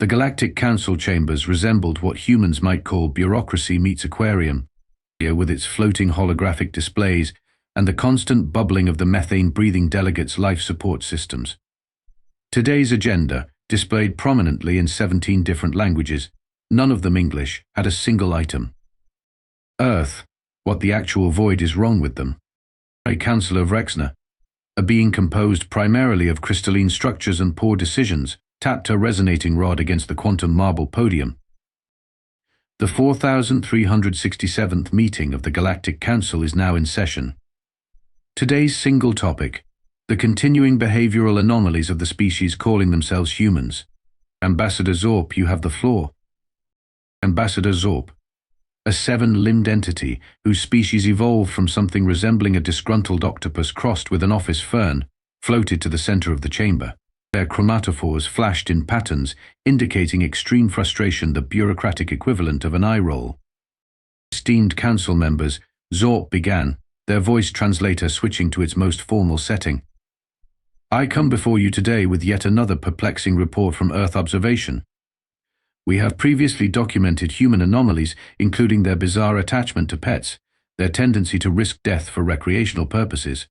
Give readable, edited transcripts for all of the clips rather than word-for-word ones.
The Galactic Council chambers resembled what humans might call bureaucracy meets aquarium, with its floating holographic displays and the constant bubbling of the methane-breathing delegates' life support systems. Today's agenda, displayed prominently in 17 different languages, none of them English, had a single item. Earth, what the actual void is wrong with them. A Councillor Vrexner, a being composed primarily of crystalline structures and poor decisions, tapped her resonating rod against the quantum marble podium. The 4367th meeting of the Galactic Council is now in session. Today's single topic: the continuing behavioral anomalies of the species calling themselves humans. Ambassador Zorp, you have the floor. Ambassador Zorp, a seven-limbed entity whose species evolved from something resembling a disgruntled octopus crossed with an office fern, floated to the center of the chamber. Their chromatophores flashed in patterns, indicating extreme frustration, the bureaucratic equivalent of an eye roll. Esteemed council members, Zorp began, their voice translator switching to its most formal setting. I come before you today with yet another perplexing report from Earth observation. We have previously documented human anomalies, including their bizarre attachment to pets, their tendency to risk death for recreational purposes,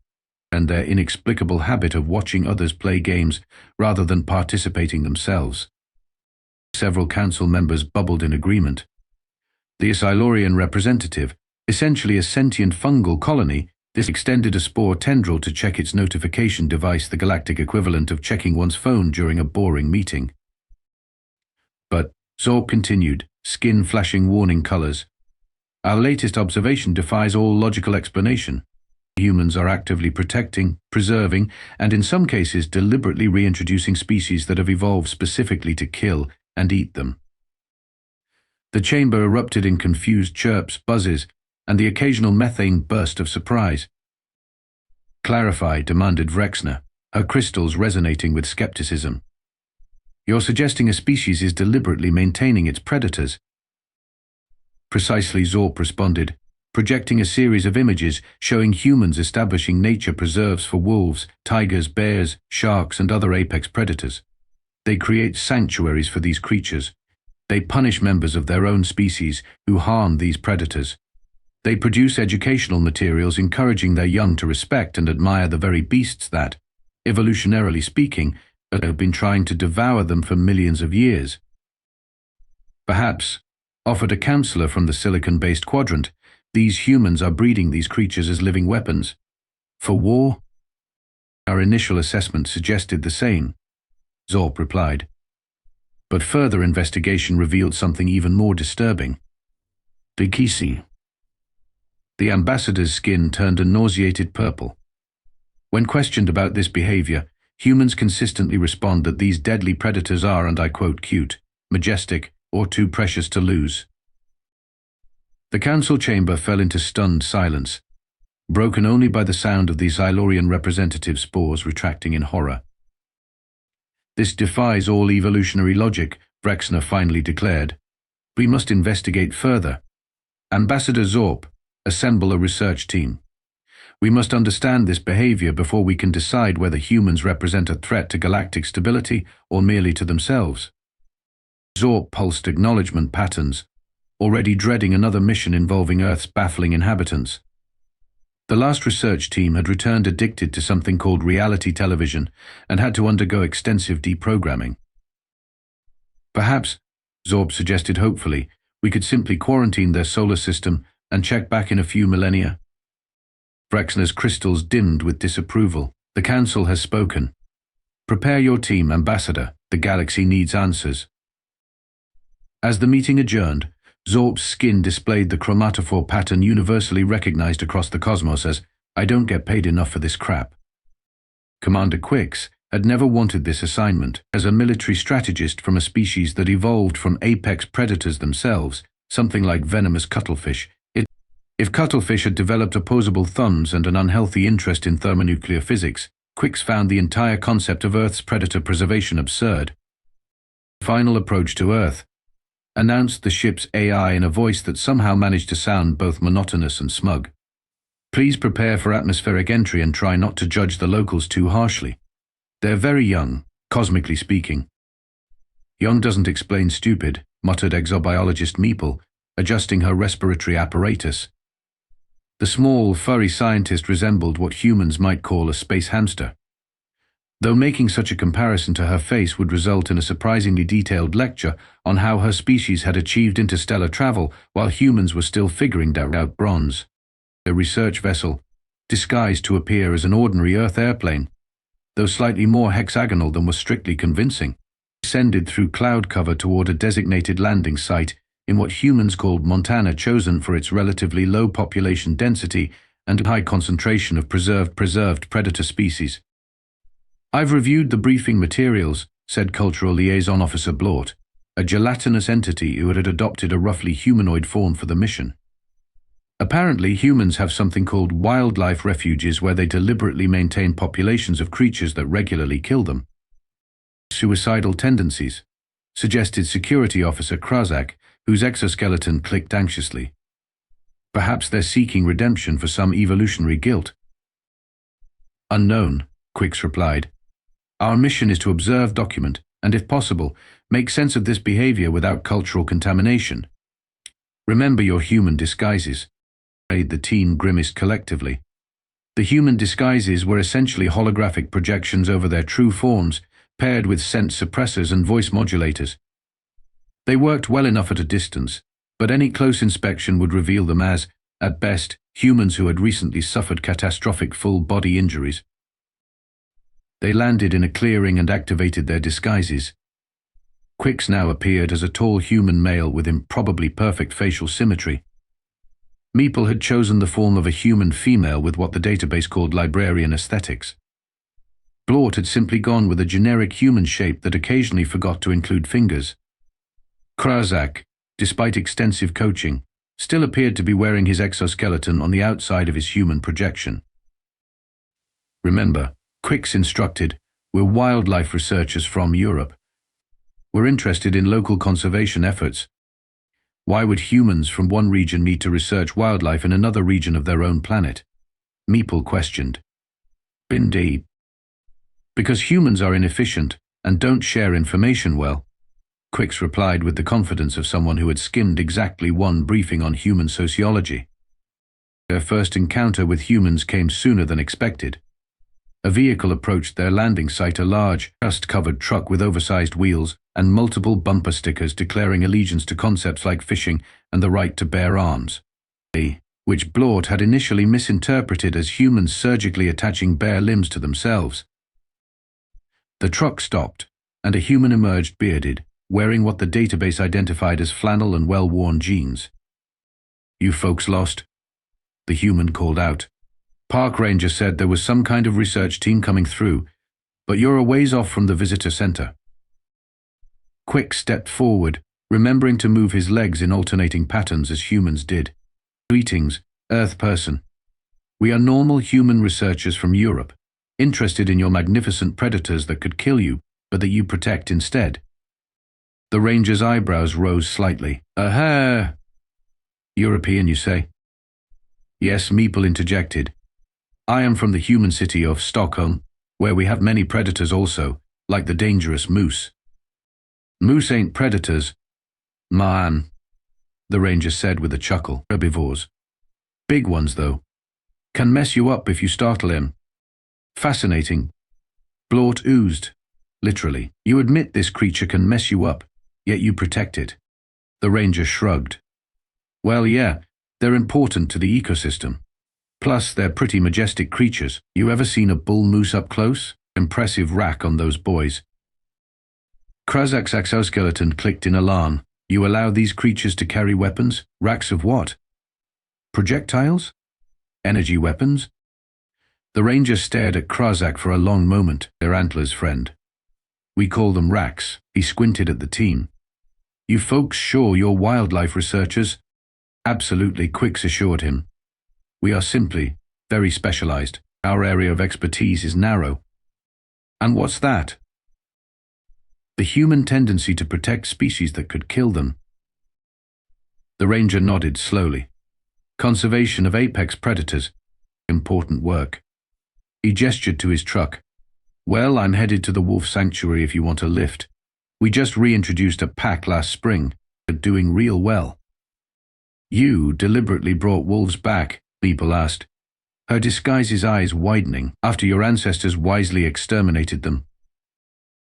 and their inexplicable habit of watching others play games rather than participating themselves. Several council members bubbled in agreement. The Silurian representative, essentially a sentient fungal colony, this extended a spore tendril to check its notification device, the galactic equivalent of checking one's phone during a boring meeting. But, Zorp continued, skin flashing warning colors, our latest observation defies all logical explanation. Humans are actively protecting, preserving, and in some cases deliberately reintroducing species that have evolved specifically to kill and eat them. The chamber erupted in confused chirps, buzzes, and the occasional methane burst of surprise. Clarify, demanded Vrexner, her crystals resonating with skepticism. You're suggesting a species is deliberately maintaining its predators. Precisely, Zorp responded, projecting a series of images showing humans establishing nature preserves for wolves, tigers, bears, sharks, and other apex predators. They create sanctuaries for these creatures. They punish members of their own species who harm these predators. They produce educational materials encouraging their young to respect and admire the very beasts that, evolutionarily speaking, have been trying to devour them for millions of years. Perhaps, offered a counselor from the silicon-based quadrant, these humans are breeding these creatures as living weapons. For war? Our initial assessment suggested the same, Zorp replied. But further investigation revealed something even more disturbing. Dikisi. The ambassador's skin turned a nauseated purple. When questioned about this behavior, humans consistently respond that these deadly predators are, and I quote, cute, majestic, or too precious to lose. The council chamber fell into stunned silence, broken only by the sound of the Silurian representative spores retracting in horror. This defies all evolutionary logic, Vrexner finally declared. We must investigate further. Ambassador Zorp, assemble a research team. We must understand this behavior before we can decide whether humans represent a threat to galactic stability or merely to themselves. Zorp pulsed acknowledgement patterns, already dreading another mission involving Earth's baffling inhabitants. The last research team had returned addicted to something called reality television and had to undergo extensive deprogramming. Perhaps, Zorp suggested hopefully, we could simply quarantine their solar system and check back in a few millennia. Vrexner's crystals dimmed with disapproval. The council has spoken. Prepare your team, Ambassador. The galaxy needs answers. As the meeting adjourned, Zorp's skin displayed the chromatophore pattern universally recognized across the cosmos as, I don't get paid enough for this crap. Commander Quix had never wanted this assignment. As a military strategist from a species that evolved from apex predators themselves, something like venomous cuttlefish, if cuttlefish had developed opposable thumbs and an unhealthy interest in thermonuclear physics, Quix found the entire concept of Earth's predator preservation absurd. Final approach to Earth, announced the ship's AI in a voice that somehow managed to sound both monotonous and smug. Please prepare for atmospheric entry and try not to judge the locals too harshly. They're very young, cosmically speaking. Young doesn't explain stupid, muttered exobiologist Meeple, adjusting her respiratory apparatus. The small, furry scientist resembled what humans might call a space hamster. Though making such a comparison to her face would result in a surprisingly detailed lecture on how her species had achieved interstellar travel while humans were still figuring out bronze. A research vessel, disguised to appear as an ordinary Earth airplane, though slightly more hexagonal than was strictly convincing, descended through cloud cover toward a designated landing site in what humans called Montana, chosen for its relatively low population density and high concentration of preserved predator species. "I've reviewed the briefing materials," said Cultural Liaison Officer Blort, a gelatinous entity who had adopted a roughly humanoid form for the mission. "Apparently, humans have something called wildlife refuges where they deliberately maintain populations of creatures that regularly kill them. Suicidal tendencies," suggested Security Officer Krazak, whose exoskeleton clicked anxiously. "Perhaps they're seeking redemption for some evolutionary guilt." "Unknown," Quix replied. "Our mission is to observe, document, and if possible, make sense of this behavior without cultural contamination. Remember your human disguises." The team grimaced collectively. The human disguises were essentially holographic projections over their true forms, paired with scent suppressors and voice modulators. They worked well enough at a distance, but any close inspection would reveal them as, at best, humans who had recently suffered catastrophic full-body injuries. They landed in a clearing and activated their disguises. Quix now appeared as a tall human male with improbably perfect facial symmetry. Meeple had chosen the form of a human female with what the database called librarian aesthetics. Blort had simply gone with a generic human shape that occasionally forgot to include fingers. Krazak, despite extensive coaching, still appeared to be wearing his exoskeleton on the outside of his human projection. "Remember," Quix instructed, "we're wildlife researchers from Europe. We're interested in local conservation efforts. Why would humans from one region need to research wildlife in another region of their own planet?" Meeple questioned. "Indeed. Because humans are inefficient and don't share information well," Quix replied with the confidence of someone who had skimmed exactly one briefing on human sociology. Their first encounter with humans came sooner than expected. A vehicle approached their landing site, a large, dust-covered truck with oversized wheels and multiple bumper stickers declaring allegiance to concepts like fishing and the right to bear arms, which Blort had initially misinterpreted as humans surgically attaching bare limbs to themselves. The truck stopped, and a human emerged bearded, wearing what the database identified as flannel and well-worn jeans. "You folks lost?" the human called out. "Park ranger said there was some kind of research team coming through, but you're a ways off from the visitor center." Quix stepped forward, remembering to move his legs in alternating patterns as humans did. "Greetings, Earth person. We are normal human researchers from Europe, interested in your magnificent predators that could kill you, but that you protect instead." The ranger's eyebrows rose slightly. "Aha! European, you say?" "Yes," Meeple interjected. "I am from the human city of Stockholm, where we have many predators also, like the dangerous moose." "Moose ain't predators, man," the ranger said with a chuckle. "Herbivores. Big ones, though. Can mess you up if you startle him." "Fascinating." Blort oozed. "Literally. You admit this creature can mess you up, yet you protect it." The ranger shrugged. "Well, yeah, they're important to the ecosystem. Plus, they're pretty majestic creatures. You ever seen a bull moose up close? Impressive rack on those boys." Krazak's exoskeleton clicked in alarm. "You allow these creatures to carry weapons? Racks of what? Projectiles? Energy weapons?" The ranger stared at Krazak for a long moment. "Their antlers, friend. We call them racks." He squinted at the team. "You folks sure you're wildlife researchers?" "Absolutely," Quix assured him. "We are simply very specialized. Our area of expertise is narrow." "And what's that?" "The human tendency to protect species that could kill them." The ranger nodded slowly. "Conservation of apex predators. Important work." He gestured to his truck. "Well, I'm headed to the wolf sanctuary if you want a lift." We just reintroduced a pack last spring, but doing real well. You deliberately brought wolves back, people asked, her disguise's eyes widening, after your ancestors wisely exterminated them.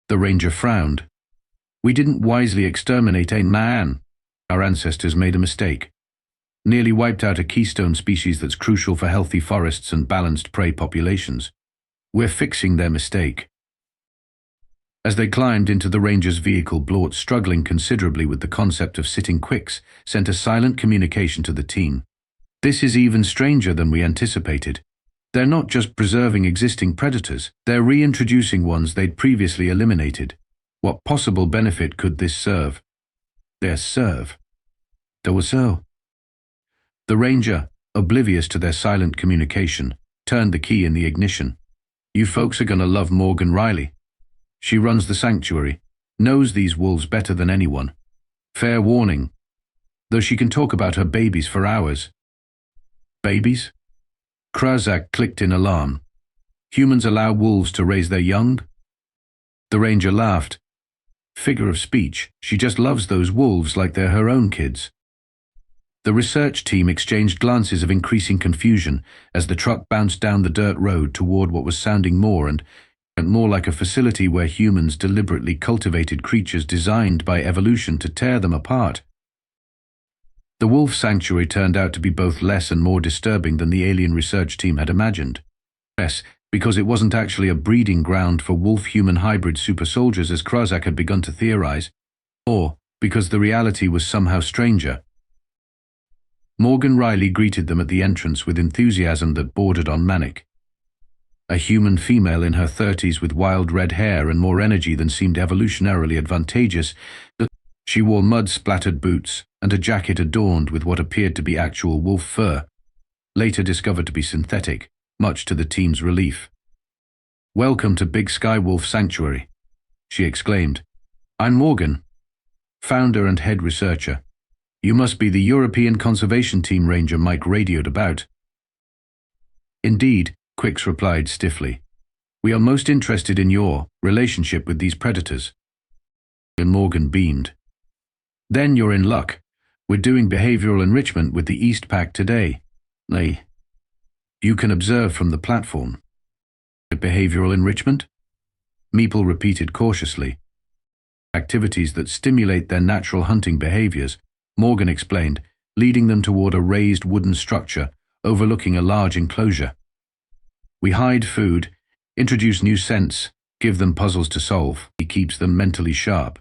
The ranger frowned. We didn't wisely exterminate a man. Our ancestors made a mistake. Nearly wiped out a keystone species that's crucial for healthy forests and balanced prey populations. We're fixing their mistake. As they climbed into the ranger's vehicle, Blort, struggling considerably with the concept of sitting quicks, sent a silent communication to the team. This is even stranger than we anticipated. They're not just preserving existing predators, they're reintroducing ones they'd previously eliminated. What possible benefit could this serve? There was so. The ranger, oblivious to their silent communication, turned the key in the ignition. You folks are gonna love Morgan Riley. She runs the sanctuary, knows these wolves better than anyone. Fair warning, though she can talk about her babies for hours. Babies? Krazak clicked in alarm. Humans allow wolves to raise their young? The ranger laughed. Figure of speech, she just loves those wolves like they're her own kids. The research team exchanged glances of increasing confusion as the truck bounced down the dirt road toward what was sounding more and more like a facility where humans deliberately cultivated creatures designed by evolution to tear them apart. The wolf sanctuary turned out to be both less and more disturbing than the alien research team had imagined. Yes, because it wasn't actually a breeding ground for wolf-human hybrid super soldiers as Krazak had begun to theorize, or because the reality was somehow stranger. Morgan Riley greeted them at the entrance with enthusiasm that bordered on manic. A human female in her 30s with wild red hair and more energy than seemed evolutionarily advantageous, she wore mud-splattered boots and a jacket adorned with what appeared to be actual wolf fur, later discovered to be synthetic, much to the team's relief. "Welcome to Big Sky Wolf Sanctuary," she exclaimed. "I'm Morgan, founder and head researcher. You must be the European Conservation Team ranger Mike radioed about." "Indeed," Quicks replied stiffly. "We are most interested in your relationship with these predators." And Morgan beamed. "Then you're in luck. We're doing behavioral enrichment with the East Pack today. You can observe from the platform." "Behavioral enrichment?" Meeple repeated cautiously. "Activities that stimulate their natural hunting behaviors," Morgan explained, leading them toward a raised wooden structure overlooking a large enclosure. "We hide food, introduce new scents, give them puzzles to solve. He keeps them mentally sharp."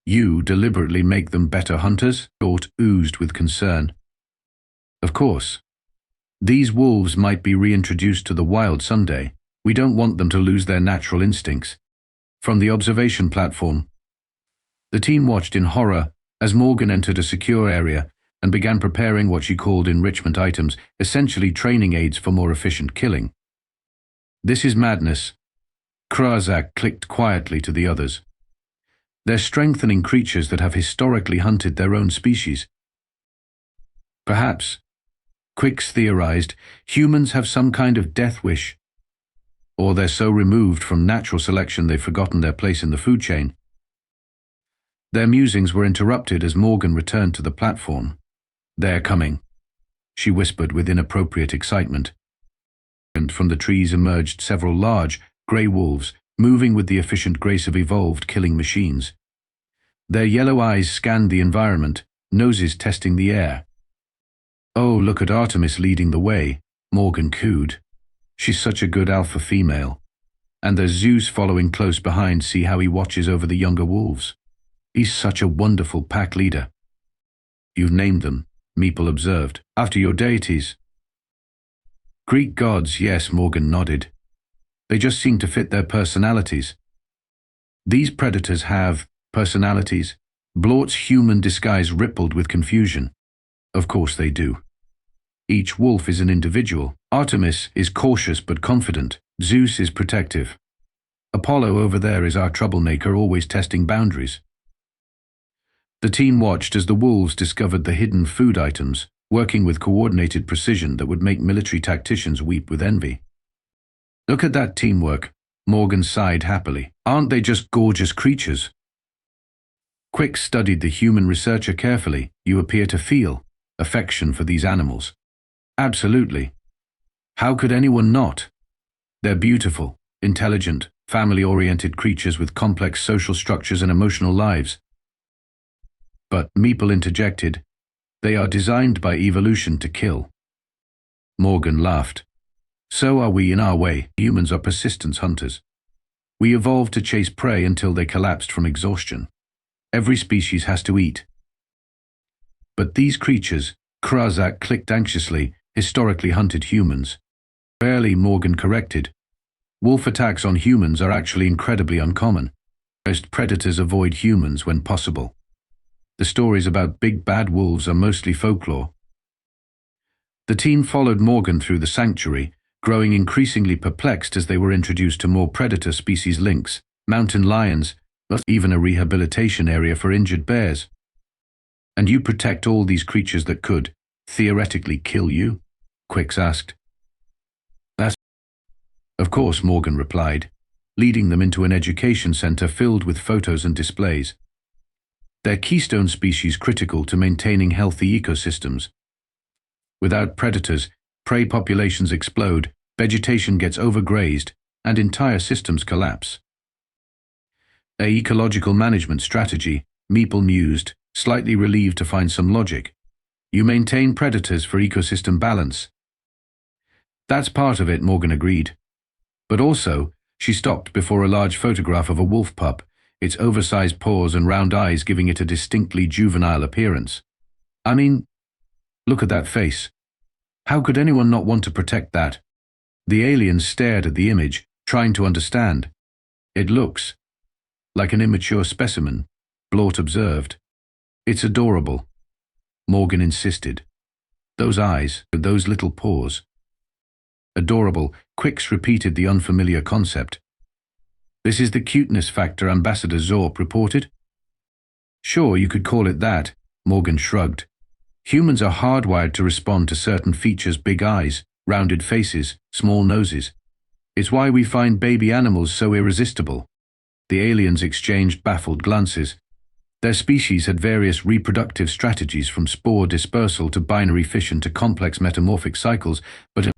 "You deliberately make them better hunters?" Dort oozed with concern. "Of course. These wolves might be reintroduced to the wild someday. We don't want them to lose their natural instincts." From the observation platform, the team watched in horror as Morgan entered a secure area and began preparing what she called enrichment items, essentially training aids for more efficient killing. "This is madness," Krazak clicked quietly to the others. "They're strengthening creatures that have historically hunted their own species." "Perhaps," Quicks theorized, "humans have some kind of death wish. Or they're so removed from natural selection they've forgotten their place in the food chain." Their musings were interrupted as Morgan returned to the platform. "They're coming," she whispered with inappropriate excitement. And from the trees emerged several large, grey wolves, moving with the efficient grace of evolved killing machines. Their yellow eyes scanned the environment, noses testing the air. "Oh, look at Artemis leading the way," Morgan cooed. "She's such a good alpha female. And there's Zeus following close behind. See how he watches over the younger wolves. He's such a wonderful pack leader." "You've named them," Meeple observed, "after your deities." "Greek gods, yes," Morgan nodded. "They just seem to fit their personalities." "These predators have personalities?" Blort's human disguise rippled with confusion. "Of course they do. Each wolf is an individual. Artemis is cautious but confident. Zeus is protective. Apollo over there is our troublemaker, always testing boundaries." The team watched as the wolves discovered the hidden food items, working with coordinated precision that would make military tacticians weep with envy. "Look at that teamwork," Morgan sighed happily. "Aren't they just gorgeous creatures? Quick studied the human researcher carefully. You appear to feel affection for these animals. Absolutely. How could anyone not? They're beautiful, intelligent, family-oriented creatures with complex social structures and emotional lives. But, Meeple interjected, they are designed by evolution to kill. Morgan laughed. So are we in our way. Humans are persistence hunters. We evolved to chase prey until they collapsed from exhaustion. Every species has to eat. But these creatures, Krazak clicked anxiously, historically hunted humans. Barely, Morgan corrected. Wolf attacks on humans are actually incredibly uncommon. Most predators avoid humans when possible. The stories about big bad wolves are mostly folklore. The team followed Morgan through the sanctuary, growing increasingly perplexed as they were introduced to more predator species: lynx, mountain lions, even a rehabilitation area for injured bears. And you protect all these creatures that could, theoretically, kill you? Quicks asked. Of course, Morgan replied, leading them into an education center filled with photos and displays. They're keystone species critical to maintaining healthy ecosystems. Without predators, prey populations explode, vegetation gets overgrazed, and entire systems collapse. An ecological management strategy, Meeple mused, slightly relieved to find some logic. You maintain predators for ecosystem balance. That's part of it, Morgan agreed. But also, she stopped before a large photograph of a wolf pup, its oversized paws and round eyes giving it a distinctly juvenile appearance. I mean, look at that face. How could anyone not want to protect that? The alien stared at the image, trying to understand. It looks like an immature specimen, Blort observed. It's adorable, Morgan insisted. Those eyes, those little paws. Adorable, Quicks repeated the unfamiliar concept. This is the cuteness factor, Ambassador Zorp reported. Sure, you could call it that, Morgan shrugged. Humans are hardwired to respond to certain features: big eyes, rounded faces, small noses. It's why we find baby animals so irresistible. The aliens exchanged baffled glances. Their species had various reproductive strategies, from spore dispersal to binary fission to complex metamorphic cycles, but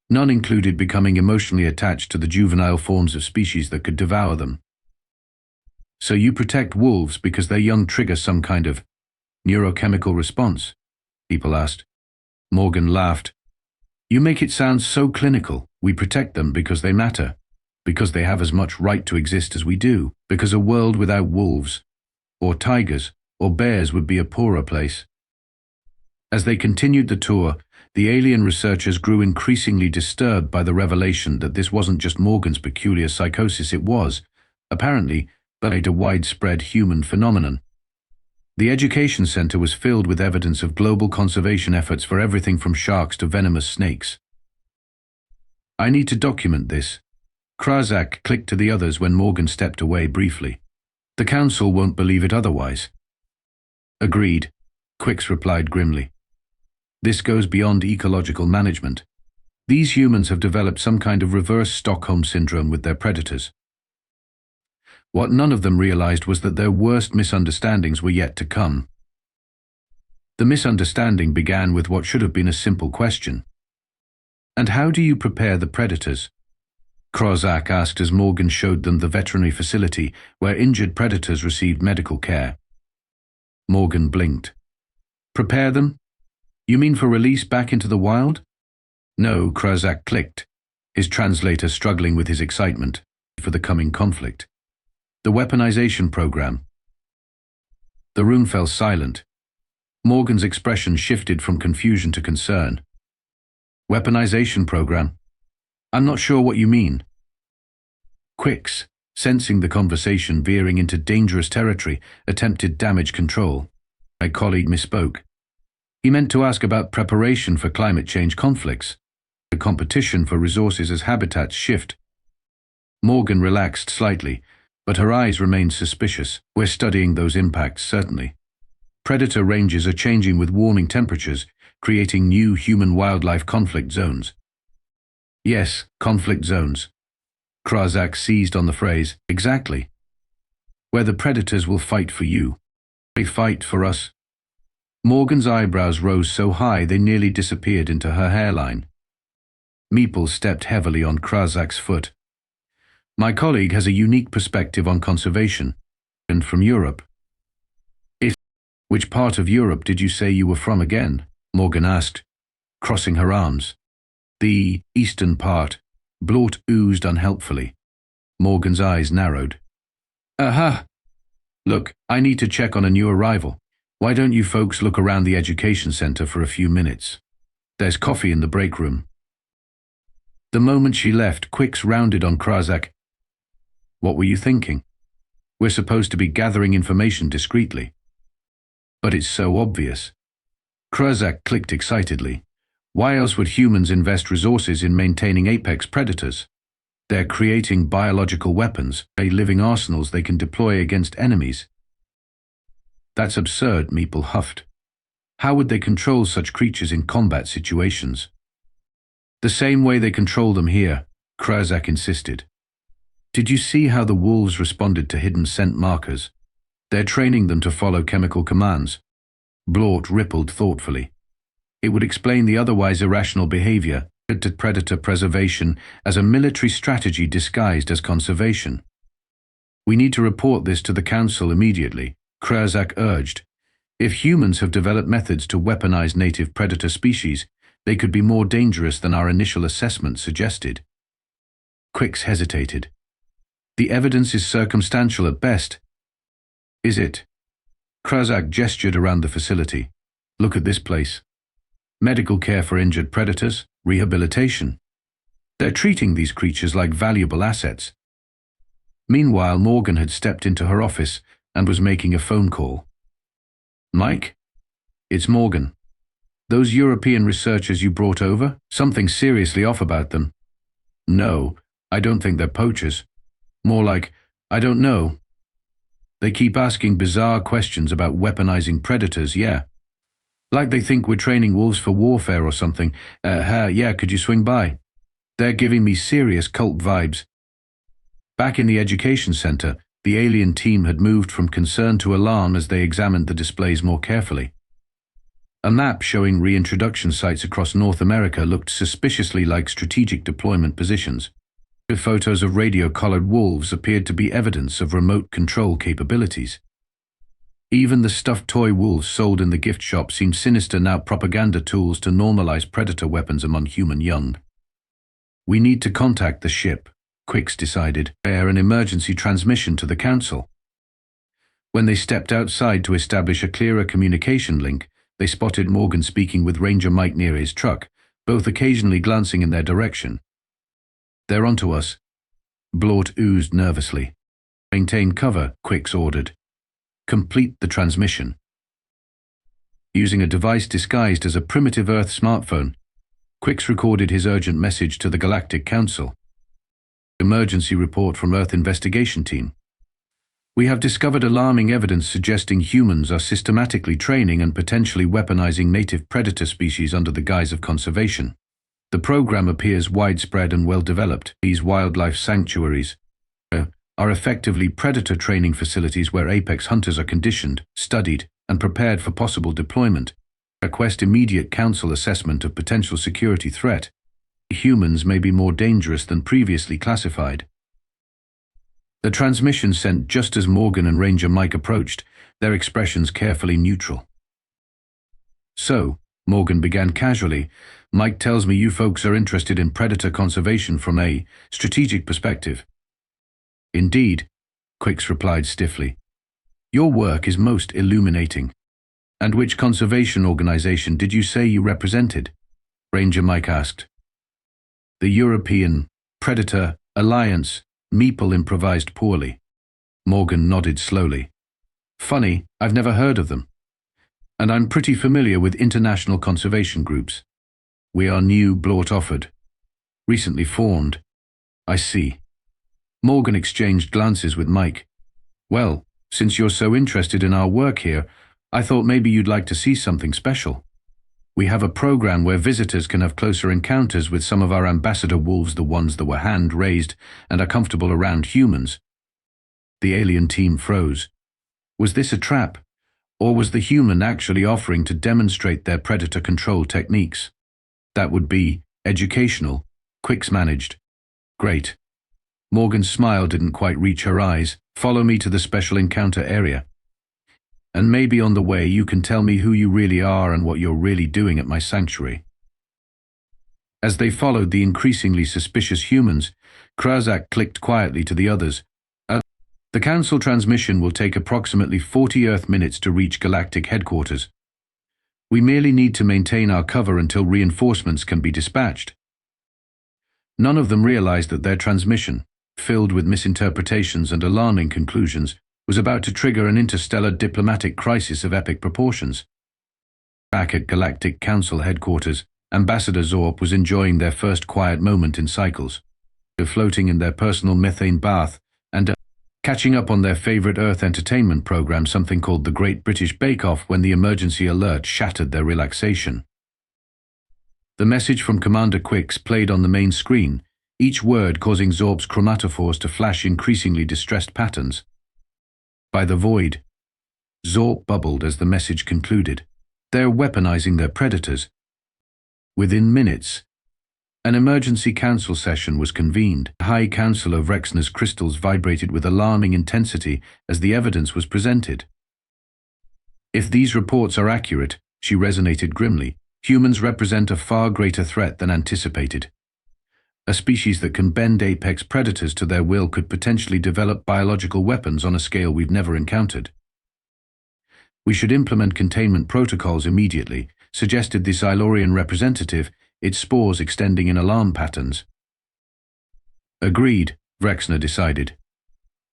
none included becoming emotionally attached to the juvenile forms of species that could devour them. So you protect wolves because their young trigger some kind of neurochemical response? People asked. Morgan laughed. You make it sound so clinical. We protect them because they matter, because they have as much right to exist as we do, because a world without wolves, or tigers, or bears would be a poorer place. As they continued the tour, the alien researchers grew increasingly disturbed by the revelation that this wasn't just Morgan's peculiar psychosis. It was, apparently, but a widespread human phenomenon. The education center was filled with evidence of global conservation efforts for everything from sharks to venomous snakes. I need to document this. Krazak clicked to the others when Morgan stepped away briefly. The council won't believe it otherwise. Agreed, Quicks replied grimly. This goes beyond ecological management. These humans have developed some kind of reverse Stockholm syndrome with their predators. What none of them realized was that their worst misunderstandings were yet to come. The misunderstanding began with what should have been a simple question. And how do you prepare the predators? Krazak asked as Morgan showed them the veterinary facility where injured predators received medical care. Morgan blinked. Prepare them? You mean for release back into the wild? No, Krazak clicked, his translator struggling with his excitement for the coming conflict. The weaponization program. The room fell silent. Morgan's expression shifted from confusion to concern. Weaponization program? I'm not sure what you mean. Quicks, sensing the conversation veering into dangerous territory, attempted damage control. My colleague misspoke. He meant to ask about preparation for climate change conflicts, the competition for resources as habitats shift. Morgan relaxed slightly, but her eyes remained suspicious. We're studying those impacts, certainly. Predator ranges are changing with warming temperatures, creating new human-wildlife conflict zones. Yes, conflict zones. Krazak seized on the phrase. Exactly. Where the predators will fight for you. They fight for us. Morgan's eyebrows rose so high they nearly disappeared into her hairline. Meeple stepped heavily on Krazak's foot. My colleague has a unique perspective on conservation, and from Europe. Which part of Europe did you say you were from again? Morgan asked, crossing her arms. The eastern part. Blort oozed unhelpfully. Morgan's eyes narrowed. Aha! Look, I need to check on a new arrival. Why don't you folks look around the education center for a few minutes? There's coffee in the break room. The moment she left, Quicks rounded on Krazak. What were you thinking? We're supposed to be gathering information discreetly. But it's so obvious. Krazak clicked excitedly. Why else would humans invest resources in maintaining apex predators? They're creating biological weapons, living arsenals they can deploy against enemies. That's absurd, Meeple huffed. How would they control such creatures in combat situations? The same way they control them here, Krazak insisted. Did you see how the wolves responded to hidden scent markers? They're training them to follow chemical commands. Blort rippled thoughtfully. It would explain the otherwise irrational behavior to predator preservation as a military strategy disguised as conservation. We need to report this to the Council immediately, Krazak urged. If humans have developed methods to weaponize native predator species, they could be more dangerous than our initial assessment suggested. Quicks hesitated. The evidence is circumstantial at best. Is it? Krazak gestured around the facility. Look at this place. Medical care for injured predators, rehabilitation. They're treating these creatures like valuable assets. Meanwhile, Morgan had stepped into her office and was making a phone call. Mike? It's Morgan. Those European researchers you brought over? Something seriously off about them. No, I don't think they're poachers. More like, I don't know. They keep asking bizarre questions about weaponizing predators, yeah. Like they think we're training wolves for warfare or something. Yeah, could you swing by? They're giving me serious cult vibes. Back in the education center, the alien team had moved from concern to alarm as they examined the displays more carefully. A map showing reintroduction sites across North America looked suspiciously like strategic deployment positions. Photos of radio-collared wolves appeared to be evidence of remote control capabilities. Even the stuffed toy wolves sold in the gift shop seemed sinister now propaganda tools to normalize predator weapons among human young. We need to contact the ship, Quicks decided, bear an emergency transmission to the Council. When they stepped outside to establish a clearer communication link, they spotted Morgan speaking with Ranger Mike near his truck, both occasionally glancing in their direction. They're onto us. Blort oozed nervously. Maintain cover, Quicks ordered. Complete the transmission. Using a device disguised as a primitive Earth smartphone, Quicks recorded his urgent message to the Galactic Council. Emergency report from Earth Investigation Team. We have discovered alarming evidence suggesting humans are systematically training and potentially weaponizing native predator species under the guise of conservation. The program appears widespread and well-developed. These wildlife sanctuaries are effectively predator training facilities where apex hunters are conditioned, studied, and prepared for possible deployment. Request immediate Council assessment of potential security threat. Humans may be more dangerous than previously classified. The transmission sent just as Morgan and Ranger Mike approached, their expressions carefully neutral. So, Morgan began casually, Mike tells me you folks are interested in predator conservation from a strategic perspective. Indeed, Quicks replied stiffly. Your work is most illuminating. And which conservation organization did you say you represented? Ranger Mike asked. The European Predator Alliance, Meeple improvised poorly. Morgan nodded slowly. Funny, I've never heard of them. And I'm pretty familiar with international conservation groups. We are new, Blort offered. Recently formed. I see. Morgan exchanged glances with Mike. Well, since you're so interested in our work here, I thought maybe you'd like to see something special. We have a program where visitors can have closer encounters with some of our ambassador wolves, the ones that were hand-raised and are comfortable around humans. The alien team froze. Was this a trap? Or was the human actually offering to demonstrate their predator control techniques? That would be educational, Quicks managed. Great. Morgan's smile didn't quite reach her eyes. Follow me to the special encounter area. And maybe on the way you can tell me who you really are and what you're really doing at my sanctuary. As they followed the increasingly suspicious humans, Krazak clicked quietly to the others. The Council transmission will take approximately 40 Earth minutes to reach Galactic headquarters. We merely need to maintain our cover until reinforcements can be dispatched. None of them realized that their transmission, filled with misinterpretations and alarming conclusions, was about to trigger an interstellar diplomatic crisis of epic proportions. Back at Galactic Council headquarters, Ambassador Zorp was enjoying their first quiet moment in cycles, floating in their personal methane bath and catching up on their favorite Earth entertainment program, something called the Great British Bake Off, when the emergency alert shattered their relaxation. The message from Commander Quicks played on the main screen, each word causing Zorp's chromatophores to flash increasingly distressed patterns. By the void, Zorp bubbled as the message concluded. They're weaponizing their predators. Within minutes, an emergency council session was convened. The High Council of Rexner's crystals vibrated with alarming intensity as the evidence was presented. If these reports are accurate, she resonated grimly, humans represent a far greater threat than anticipated. A species that can bend apex predators to their will could potentially develop biological weapons on a scale we've never encountered. We should implement containment protocols immediately, suggested the Silurian representative, its spores extending in alarm patterns. Agreed, Rexner decided.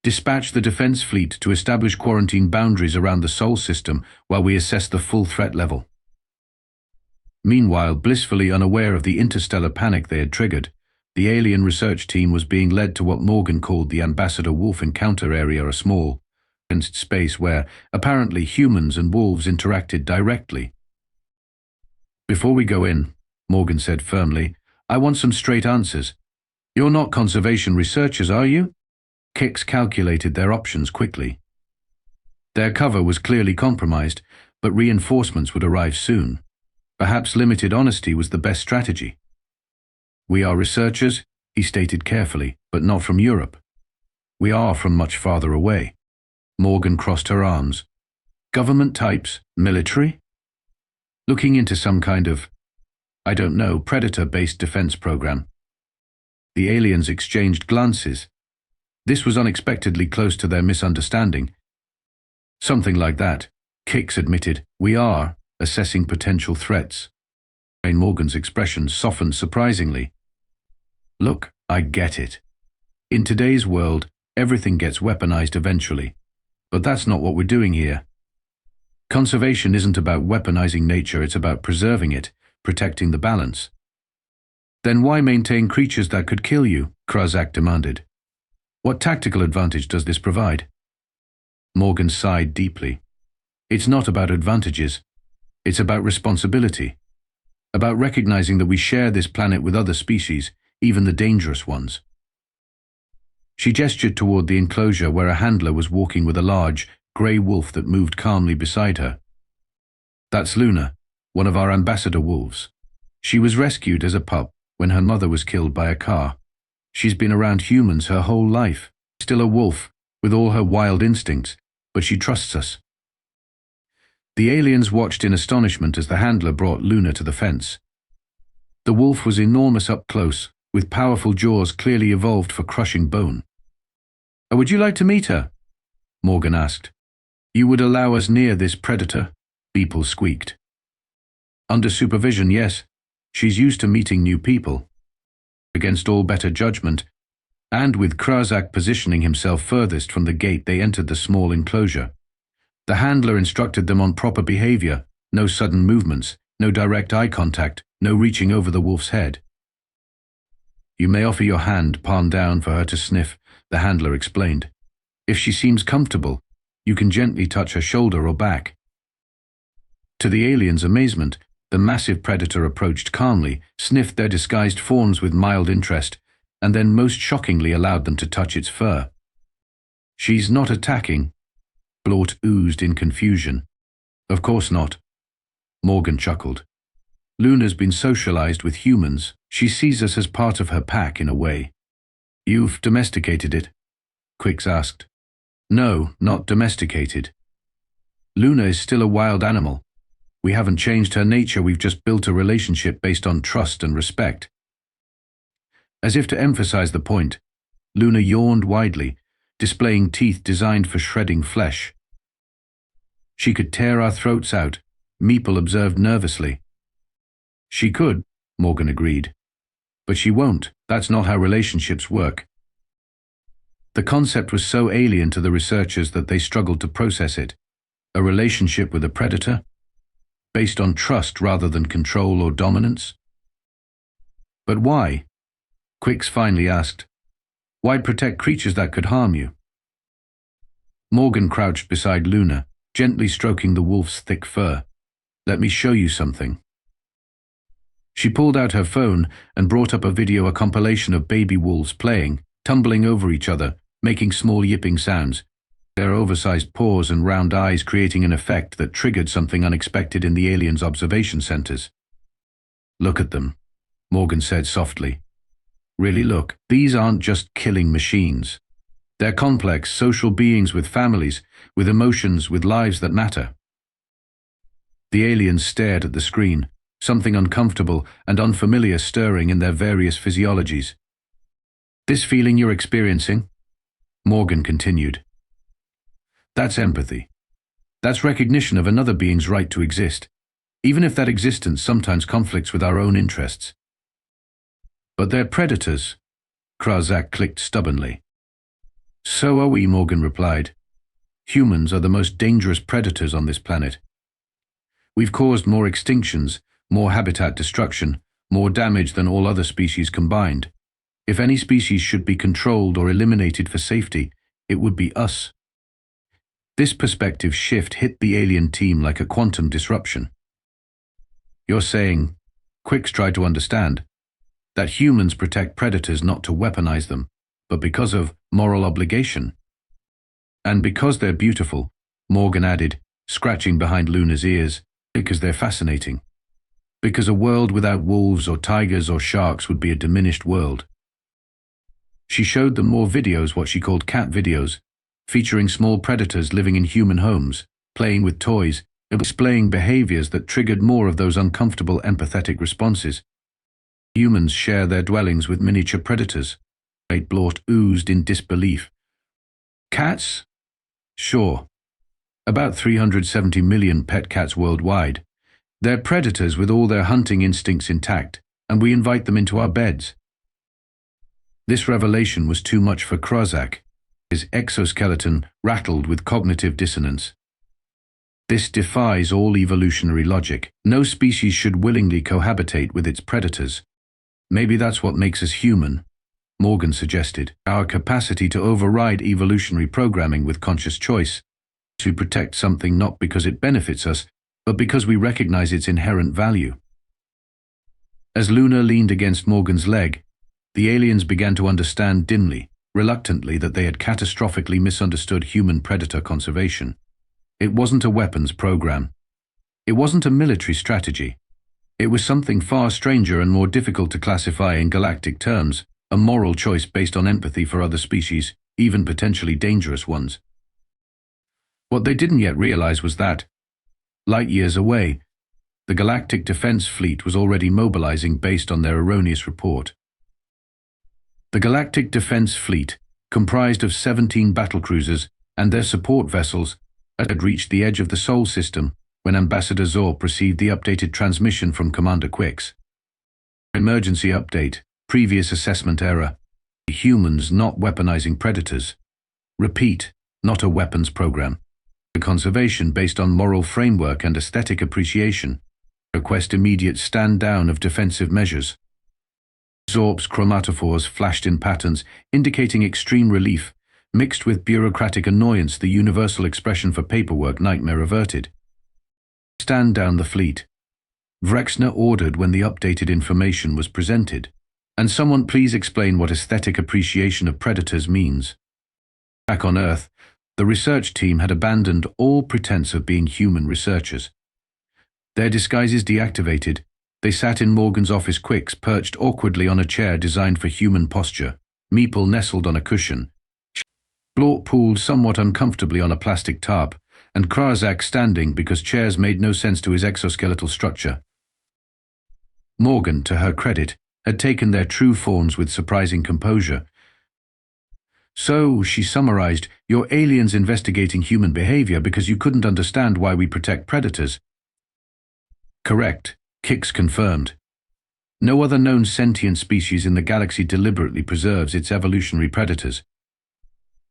Dispatch the defense fleet to establish quarantine boundaries around the Sol system while we assess the full threat level. Meanwhile, blissfully unaware of the interstellar panic they had triggered, the alien research team was being led to what Morgan called the Ambassador Wolf encounter area, a small, fenced space where, apparently, humans and wolves interacted directly. Before we go in, Morgan said firmly, I want some straight answers. You're not conservation researchers, are you? Kix calculated their options quickly. Their cover was clearly compromised, but reinforcements would arrive soon. Perhaps limited honesty was the best strategy. We are researchers, he stated carefully, but not from Europe. We are from much farther away. Morgan crossed her arms. Government types, military? Looking into some kind of, I don't know, predator-based defense program. The aliens exchanged glances. This was unexpectedly close to their misunderstanding. Something like that, Kix admitted. We are assessing potential threats. Morgan's expression softened surprisingly. Look, I get it. In today's world, everything gets weaponized eventually. But that's not what we're doing here. Conservation isn't about weaponizing nature, it's about preserving it, protecting the balance. Then why maintain creatures that could kill you? Krazak demanded. What tactical advantage does this provide? Morgan sighed deeply. It's not about advantages. It's about responsibility. About recognizing that we share this planet with other species, even the dangerous ones. She gestured toward the enclosure where a handler was walking with a large, grey wolf that moved calmly beside her. That's Luna, one of our ambassador wolves. She was rescued as a pup when her mother was killed by a car. She's been around humans her whole life, still a wolf, with all her wild instincts, but she trusts us. The aliens watched in astonishment as the handler brought Luna to the fence. The wolf was enormous up close, with powerful jaws clearly evolved for crushing bone. Would you like to meet her? Morgan asked. You would allow us near this predator? Beeple squeaked. Under supervision, yes. She's used to meeting new people. Against all better judgment, and with Krazak positioning himself furthest from the gate, they entered the small enclosure. The handler instructed them on proper behavior, no sudden movements, no direct eye contact, no reaching over the wolf's head. You may offer your hand, palm down, for her to sniff, the handler explained. If she seems comfortable, you can gently touch her shoulder or back. To the aliens' amazement, the massive predator approached calmly, sniffed their disguised forms with mild interest, and then most shockingly allowed them to touch its fur. She's not attacking. Blort oozed in confusion. Of course not. Morgan chuckled. Luna's been socialized with humans. She sees us as part of her pack in a way. You've domesticated it? Quix asked. No, not domesticated. Luna is still a wild animal. We haven't changed her nature, we've just built a relationship based on trust and respect. As if to emphasize the point, Luna yawned widely, displaying teeth designed for shredding flesh. She could tear our throats out, Meeple observed nervously. She could, Morgan agreed. But she won't. That's not how relationships work. The concept was so alien to the researchers that they struggled to process it. A relationship with a predator? Based on trust rather than control or dominance? But why? Quix finally asked. Why protect creatures that could harm you? Morgan crouched beside Luna, gently stroking the wolf's thick fur. Let me show you something. She pulled out her phone and brought up a compilation of baby wolves playing, tumbling over each other, making small yipping sounds, their oversized paws and round eyes creating an effect that triggered something unexpected in the aliens' observation centers. Look at them, Morgan said softly. Really look, these aren't just killing machines. They're complex, social beings with families, with emotions, with lives that matter. The aliens stared at the screen, something uncomfortable and unfamiliar stirring in their various physiologies. This feeling you're experiencing? Morgan continued. That's empathy. That's recognition of another being's right to exist, even if that existence sometimes conflicts with our own interests. But they're predators, Krazak clicked stubbornly. So are we, Morgan replied. Humans are the most dangerous predators on this planet. We've caused more extinctions, more habitat destruction, more damage than all other species combined. If any species should be controlled or eliminated for safety, it would be us. This perspective shift hit the alien team like a quantum disruption. You're saying, Quix tried to understand, that humans protect predators not to weaponize them, but because of moral obligation. And because they're beautiful, Morgan added, scratching behind Luna's ears, because they're fascinating. Because a world without wolves or tigers or sharks would be a diminished world. She showed them more videos, what she called cat videos, featuring small predators living in human homes, playing with toys, and displaying behaviors that triggered more of those uncomfortable empathetic responses. Humans share their dwellings with miniature predators. Great Blort oozed in disbelief. Cats? Sure. About 370 million pet cats worldwide. They're predators with all their hunting instincts intact, and we invite them into our beds. This revelation was too much for Krazak. His exoskeleton rattled with cognitive dissonance. This defies all evolutionary logic. No species should willingly cohabitate with its predators. Maybe that's what makes us human, Morgan suggested. Our capacity to override evolutionary programming with conscious choice, to protect something not because it benefits us, but because we recognize its inherent value. As Luna leaned against Morgan's leg, the aliens began to understand dimly, reluctantly, that they had catastrophically misunderstood human-predator conservation. It wasn't a weapons program. It wasn't a military strategy. It was something far stranger and more difficult to classify in galactic terms, a moral choice based on empathy for other species, even potentially dangerous ones. What they didn't yet realize was that, light years away, the Galactic Defense Fleet was already mobilizing based on their erroneous report. The Galactic Defense Fleet, comprised of 17 battlecruisers and their support vessels, had reached the edge of the Sol system when Ambassador Zorp received the updated transmission from Commander Quix. Emergency update, previous assessment error. Humans not weaponizing predators. Repeat, not a weapons program. The conservation based on moral framework and aesthetic appreciation. Request immediate stand down of defensive measures. Zorp's chromatophores flashed in patterns, indicating extreme relief, mixed with bureaucratic annoyance, the universal expression for paperwork nightmare averted. Stand down the fleet. Vrexner ordered when the updated information was presented. And someone please explain what aesthetic appreciation of predators means. Back on Earth, The research team had abandoned all pretense of being human researchers. Their disguises deactivated, they sat in Morgan's office, Quicks perched awkwardly on a chair designed for human posture, Meeple nestled on a cushion, Blort pooled somewhat uncomfortably on a plastic tarp, and Krazak standing because chairs made no sense to his exoskeletal structure. Morgan, to her credit, had taken their true forms with surprising composure. "So," she summarized, "you're aliens investigating human behavior because you couldn't understand why we protect predators." "Correct," Kix confirmed. "No other known sentient species in the galaxy deliberately preserves its evolutionary predators.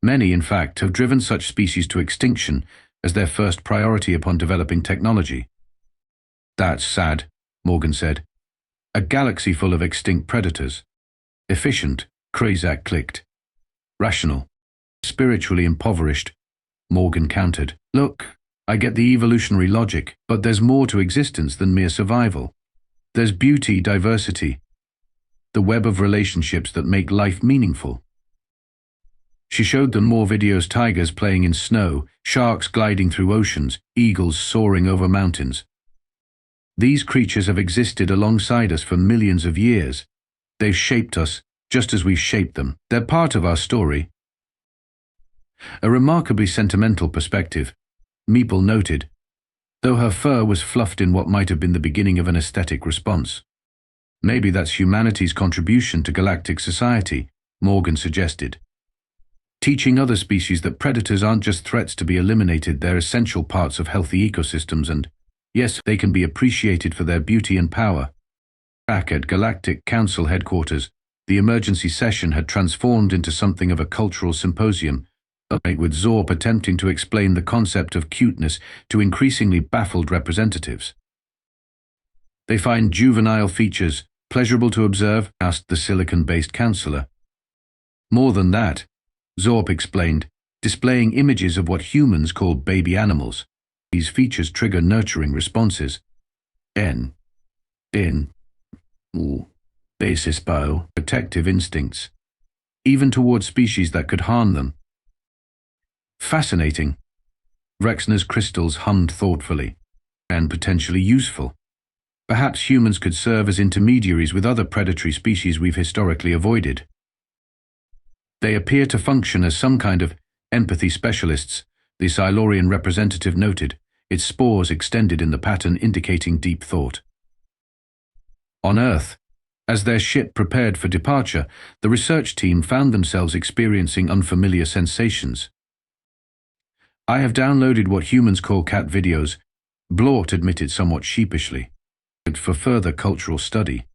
Many, in fact, have driven such species to extinction as their first priority upon developing technology." "That's sad," Morgan said. "A galaxy full of extinct predators. Efficient," Krazak clicked. "Rational. Spiritually impoverished," Morgan countered. "Look, I get the evolutionary logic, but there's more to existence than mere survival. There's beauty, diversity, the web of relationships that make life meaningful." She showed them more videos: tigers playing in snow, sharks gliding through oceans, eagles soaring over mountains. These creatures have existed alongside us for millions of years. They've shaped us, just as we've shaped them. They're part of our story. A remarkably sentimental perspective, Meeple noted, though her fur was fluffed in what might have been the beginning of an aesthetic response. "Maybe that's humanity's contribution to galactic society," Morgan suggested. "Teaching other species that predators aren't just threats to be eliminated, they're essential parts of healthy ecosystems, and yes, they can be appreciated for their beauty and power." Back at Galactic Council headquarters, the emergency session had transformed into something of a cultural symposium, with Zorp attempting to explain the concept of cuteness to increasingly baffled representatives. "They find juvenile features pleasurable to observe?" asked the silicon-based counselor. "More than that," Zorp explained, displaying images of what humans call baby animals. "These features trigger nurturing responses. Basis protective instincts, even toward species that could harm them." "Fascinating," Rexner's crystals hummed thoughtfully. "And potentially useful. Perhaps humans could serve as intermediaries with other predatory species we've historically avoided. They appear to function as some kind of empathy specialists," the Silurian representative noted, its spores extended in the pattern indicating deep thought. On Earth, as their ship prepared for departure, the research team found themselves experiencing unfamiliar sensations. "I have downloaded what humans call cat videos," Blort admitted somewhat sheepishly, "for further cultural study."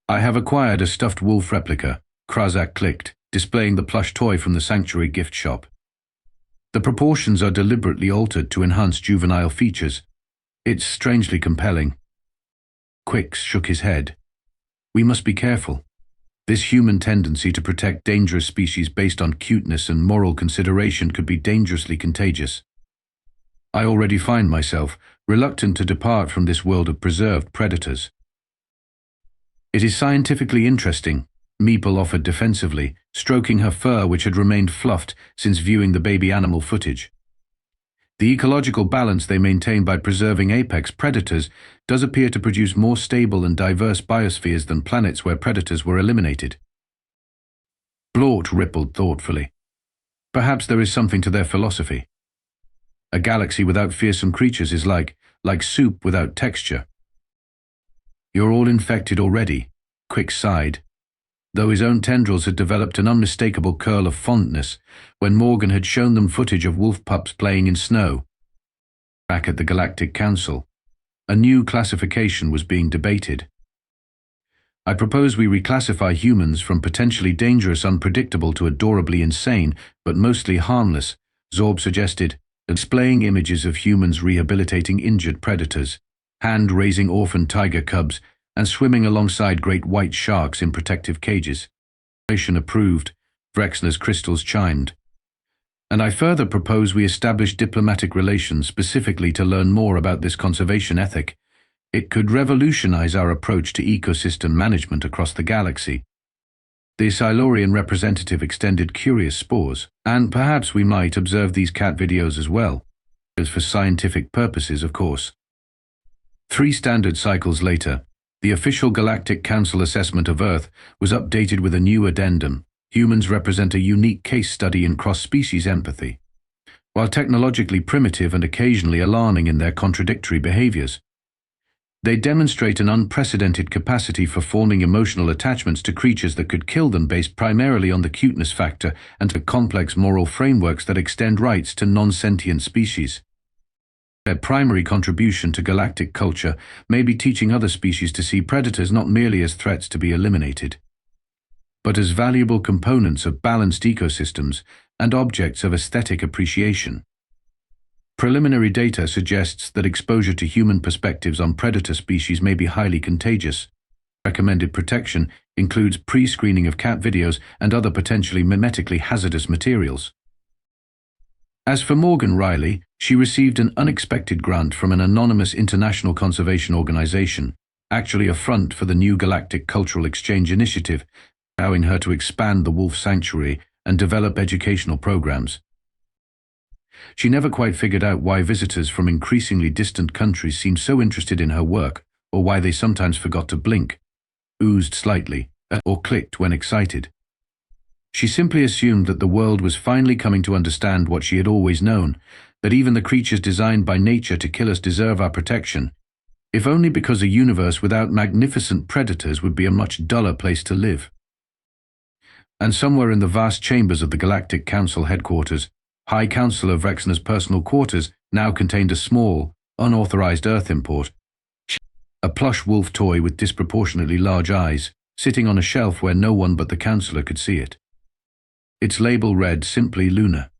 "I have acquired a stuffed wolf replica," Krazak clicked, displaying the plush toy from the Sanctuary gift shop. "The proportions are deliberately altered to enhance juvenile features. It's strangely compelling." Quicks shook his head. "We must be careful. This human tendency to protect dangerous species based on cuteness and moral consideration could be dangerously contagious. I already find myself reluctant to depart from this world of preserved predators." "It is scientifically interesting," Meeple offered defensively, stroking her fur which had remained fluffed since viewing the baby animal footage. "The ecological balance they maintain by preserving apex predators does appear to produce more stable and diverse biospheres than planets where predators were eliminated." Blort rippled thoughtfully. "Perhaps there is something to their philosophy. A galaxy without fearsome creatures is like soup without texture." "You're all infected already," Quick sighed, though his own tendrils had developed an unmistakable curl of fondness when Morgan had shown them footage of wolf pups playing in snow. Back at the Galactic Council, a new classification was being debated. "I propose we reclassify humans from potentially dangerous, unpredictable to adorably insane, but mostly harmless," Zorb suggested, displaying images of humans rehabilitating injured predators, hand-raising orphan tiger cubs, and swimming alongside great white sharks in protective cages. "Mission approved," Vrexner's crystals chimed. "And I further propose we establish diplomatic relations specifically to learn more about this conservation ethic. It could revolutionize our approach to ecosystem management across the galaxy." The Silurian representative extended curious spores, and perhaps we might observe these cat videos as well, as for scientific purposes, of course. 3 standard cycles later, the official Galactic Council assessment of Earth was updated with a new addendum. Humans represent a unique case study in cross-species empathy. While technologically primitive and occasionally alarming in their contradictory behaviors, they demonstrate an unprecedented capacity for forming emotional attachments to creatures that could kill them based primarily on the cuteness factor and to complex moral frameworks that extend rights to non-sentient species. Their primary contribution to galactic culture may be teaching other species to see predators not merely as threats to be eliminated, but as valuable components of balanced ecosystems and objects of aesthetic appreciation. Preliminary data suggests that exposure to human perspectives on predator species may be highly contagious. Recommended protection includes pre-screening of cat videos and other potentially mimetically hazardous materials. As for Morgan Riley, she received an unexpected grant from an anonymous international conservation organization, actually a front for the new Galactic Cultural Exchange Initiative, allowing her to expand the wolf sanctuary and develop educational programs. She never quite figured out why visitors from increasingly distant countries seemed so interested in her work, or why they sometimes forgot to blink, oozed slightly, or clicked when excited. She simply assumed that the world was finally coming to understand what she had always known, that even the creatures designed by nature to kill us deserve our protection, if only because a universe without magnificent predators would be a much duller place to live. And somewhere in the vast chambers of the Galactic Council headquarters, High Counselor Vrexner's personal quarters now contained a small, unauthorized Earth import, a plush wolf toy with disproportionately large eyes, sitting on a shelf where no one but the Counselor could see it. Its label read simply Luna.